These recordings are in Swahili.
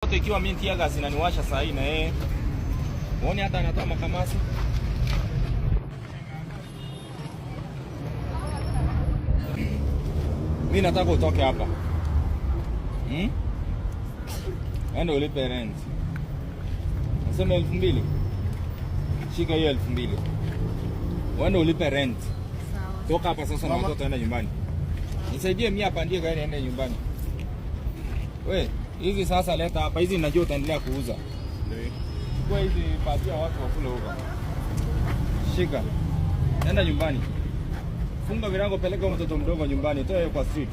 mtoto ikiwa mimi tia gas inaniwasha saa hii na yeye. Muone hata anatoa makamasi. Mimi nataka utoke hapa. Enda ulipe rent. Nasema 2000. Shika hiyo 2000. Enda ulipe rent. Sawa. Toka hapa sasa na watoto aenda nyumbani. Nisaidie mimi hapa ndiye gari aende nyumbani. We, hizi sasa leta hapa. Hizi najua utaendelea kuuza. Kwa hizi patia watu wakule huko. Shika. Enda nyumbani. Funga virago, peleka mtoto mdogo nyumbani, toe kwa street.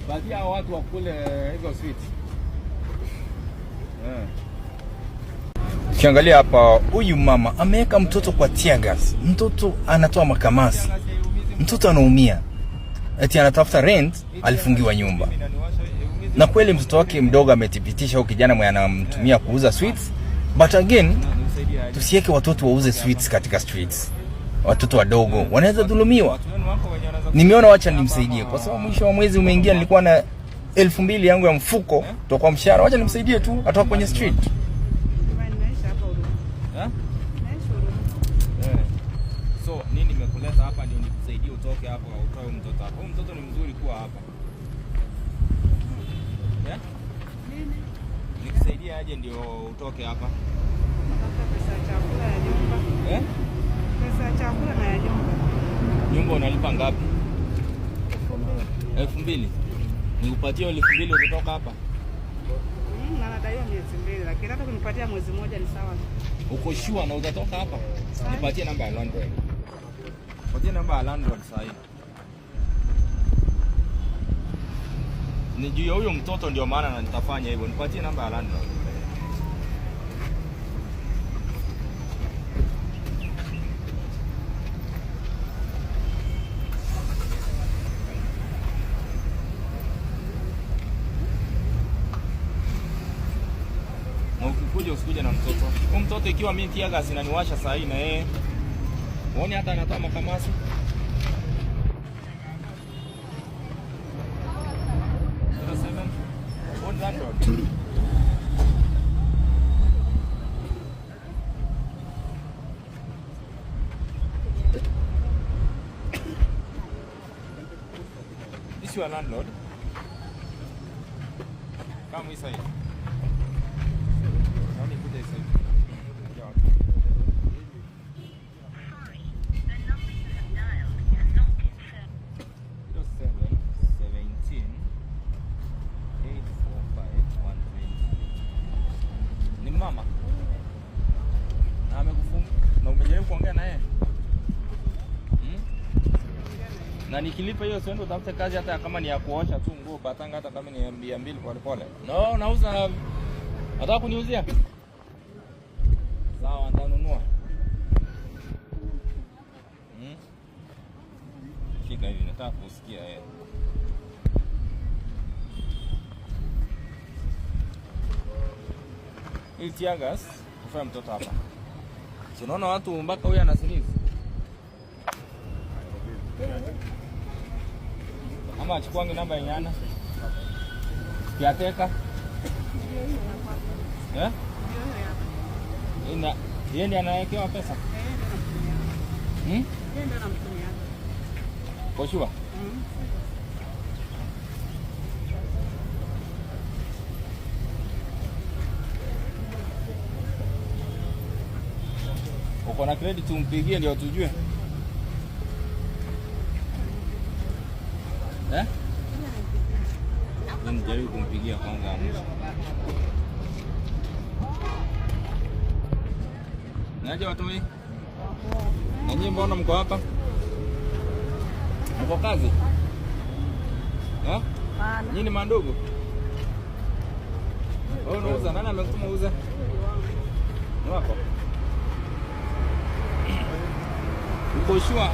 Patia watu wakule hizo street. Kiangalia hapa, huyu mama ameweka mtoto kwa tear gas. Mtoto anatoa makamasi. Mtoto anaumia. Eti anatafuta rent, alifungiwa nyumba. Na kweli mtoto wake mdogo ametipitisha huyu kijana mwenye anamtumia kuuza sweets. But again, tusiweke watoto wauze sweets katika streets. Watoto wadogo wanaweza dhulumiwa. Nimeona wacha nimsaidie kwa sababu mwisho wa mwezi umeingia, nilikuwa na 2000 yangu ya mfuko toka mshahara. Wacha nimsaidie tu atoka kwenye street. So nini nimekuleta hapa ndio nikusaidie utoke hapa, utoe mtoto hapa. Huyu mtoto ni mzuri kuwa hapa. Nini? Nikusaidie aje ndio utoke hapa. Pesa ya chakula ya nyumba. Pesa ya chakula na ya nyumba. Nyumba unalipa ngapi? 2000. Nikupatie 2000 ukitoka hapa. Na nadaiwa miezi 2, lakini hata kunipatia mwezi mmoja ni sawa. Uko sure na utatoka hapa? Nipatie namba ya landlord. Nipatie namba ya landlord sasa hivi. Ni juu ya huyo mtoto ndio maana na nitafanya hivyo. Nipatie namba ya landlord. Usikuje na mtoto. Huyu mtoto ikiwa mimi tia gas inaniwasha saa hii na yeye. Muone hata anatoa makamasi. This is your landlord. Come inside. Ni mama. Na amekufunga. Na umejaribu kuongea na yeye? Na nikilipa hiyo sio ndo utafute kazi hata kama ni ya kuosha tu nguo batanga, hata kama ni 200 pole pole. No, nauza. Nataka kuniuzia? Sawa, nitanunua. Shika hivi, nataka kusikia yeye. Hii tear gas kufanya mtoto hapa. Si unaona watu mpaka huyu anasinifu. Ama achukuange namba ya nyana. Kiateka. Yeye ndiye anawekewa pesa. Yeye ndiye anamtumia. Kwa sure? Uko na credit umpigie ndio tujue. Nijaribu kumpigia kwanza mwisho. Naje watu wengi? Na nyinyi mbona mko hapa? Mko kazi? Nyinyi ni mandogo? Wewe unauza, nani amekutuma uuze? Ni wako? Uko sure?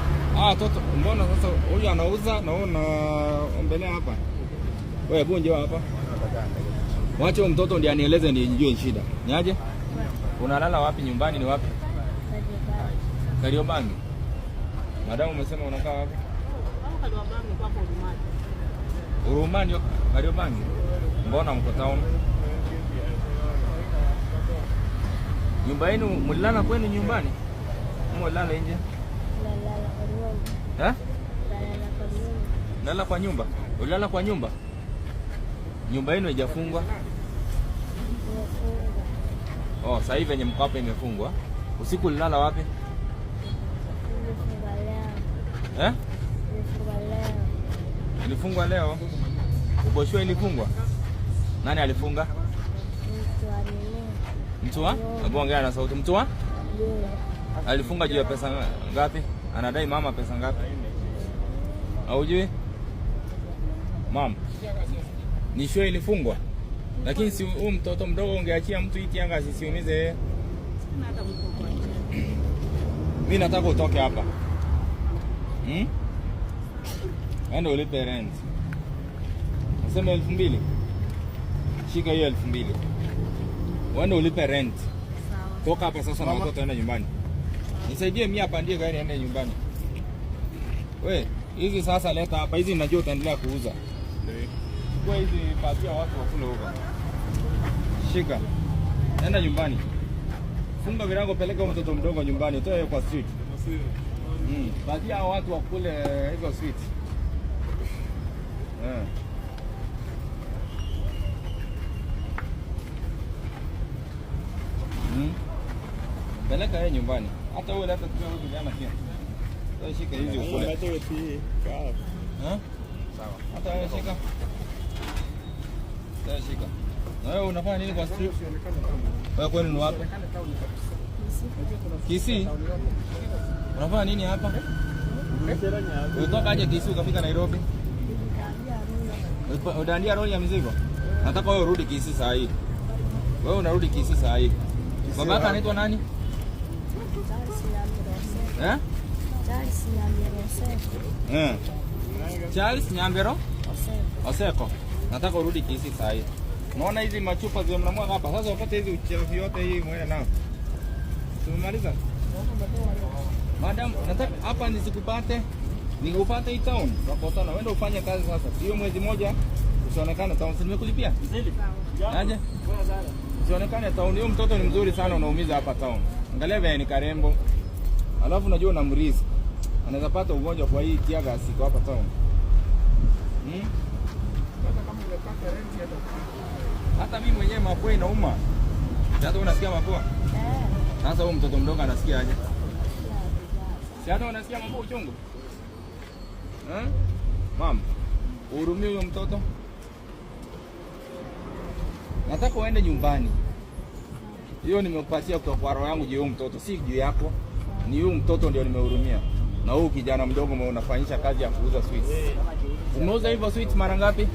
Toto, mbona sasa huyu anauza na wewe unaombelea hapa? Wewe bunje hapa. Wacha mtoto ndiye anieleze nijue shida. Niaje? Unalala wapi, nyumbani ni wapi? Kariobangi. Madamu umesema unakaa wapi? Kariobangi kwa Urumani. Urumani Kariobangi. Mbona mko town? Nyumba yenu mlilala kwenu nyumbani? Mlilala nje? Nalala kwa nyumba. Eh? Nalala kwa nyumba. Nalala kwa nyumba? Ulilala kwa nyumba? Nyumba yenu haijafungwa? Nimefungwa. Oh, sasa hivi yenye mko hapa imefungwa. Usiku ulilala wapi? Nimefunga leo. Eh? Nimefunga leo. Ilifungwa leo? Uboshwe ilifungwa? Nani alifunga? Mtu wa nini? Mtu wa? Hebu ongea na sauti. Mtu wa? Yule. Alifunga juu ya pesa ngapi? Anadai mama pesa ngapi? Haujui? Mama. Ni shule ilifungwa. Lakini si huyu mtoto mdogo ungeachia mtu hii tianga asisiumize yeye. Mimi nataka utoke hapa. Enda ulipe rent. Nasema 2,000. Shika hiyo 2,000. Enda ulipe rent. Sawa. Toka hapa sasa na watoto enda nyumbani. Nisaidie mimi apandie gari aende nyumbani. We, hizi sasa leta hapa. Hizi najua utaendelea kuuza. Kwa hizi patia watu wakule huko. Shika. Nenda nyumbani. Funga virago, peleka mtoto mdogo nyumbani, toa yeye kwa street. Patia watu wakule hizo sweet. Peleka yeye nyumbani. Hata wewe leta tu huko jana pia. Toa shika hizi ukule. Sawa. Hata wewe shika. Toa shika. Na wewe unafanya nini kwa street? Wewe kwani ni wapi? Kisii. Unafanya nini hapa? Unatoka aje Kisii ukafika Nairobi? Udandia roli ya mizigo. Nataka wewe urudi Kisii saa hii. Wewe unarudi Kisii saa hii. Babaka anaitwa nani? Eh? Charles Nyambero? Oseko. Nataka urudi Kisii saa hii. Unaona hizi machupa zile mnamwaga hapa. Sasa upate hizi uchafu yote hii mwende nao. Tumemaliza? Madam, nataka hapa nisikupate. Nikupate hii town. Tunakosana. Wewe ndio ufanye kazi sasa. Sio mwezi mmoja usionekane town. Nimekulipia? Aje? Usionekane town. Huyo mtoto ni mzuri sana, unaumiza hapa town. Angalia vile ni karembo. Alafu unajua unamrisk. Anaweza pata ugonjwa kwa hii tiaga siko hapa town. Hata mimi mwenyewe mapua inauma. Sasa unasikia mapua? Sasa huyu mtoto mdogo anasikia aje? Sasa unasikia mapua uchungu? Mama, uhurumie huyo mtoto. Nataka uende nyumbani. Hiyo nimekupatia kutoka kwa roho yangu juu ya mtoto, si juu yako. Ni huyu mtoto ndio nimehurumia. Na huyu kijana mdogo unafanyisha kazi ya kuuza sweets. Unauza hivyo sweets mara ngapi?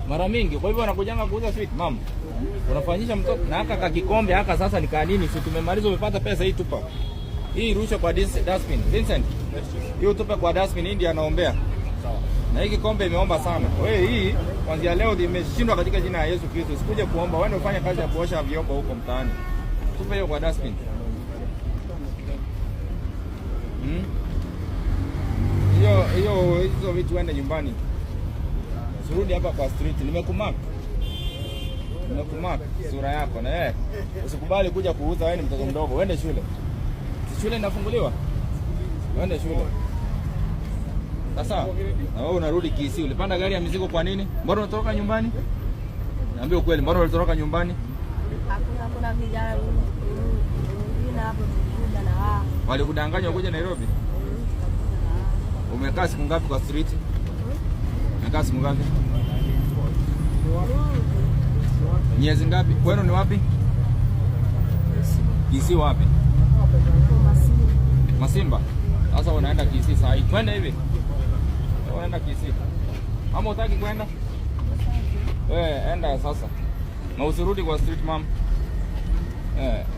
Mara mingi. Kwa hivyo anakujanga kuuza sweet, mama. Unafanyisha mtoto na haka kikombe haka sasa ni kanini? Si tumemaliza, umepata pesa hii tupa. Hii rusha kwa dustbin. Vincent. Hiyo tupe kwa dustbin, hii ndio anaombea. Sawa. Na hii kikombe imeomba sana. Wewe hii kuanzia leo imeshindwa katika jina la Yesu Kristo. Usikuje kuomba, wewe ufanye kazi ya kuosha vyombo huko mtaani. Tupe hiyo kwa dustbin. Hizo vitu uende nyumbani. Surudi hapa kwa street. Nimekumark sura yako na usikubali kuja kuuza, wewe ni mtoto mdogo. Uende shule. Shule inafunguliwa. Uende shule. Sasa, na wewe unarudi Kisii. Ulipanda gari ya mizigo kwa nini? Mbona unatoroka nyumbani? Niambie ukweli, mbona unatoroka nyumbani? Hakuna vijana wengine hapo kuja na wao. Walikudanganya kuja Nairobi? Umekaa siku ngapi kwa street? Umekaa siku ngapi? Miezi ngapi? Kwenu ni wapi? Kisii wapi? Masimba. Sasa unaenda Kisii saa hii. Twende hivi. Unaenda Kisii. Ama utaki kwenda? Wewe enda sasa. Na usirudi kwa street mom.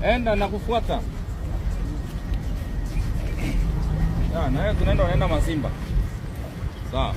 Enda na kufuata. Na wewe tunaenda Masimba. Sawa.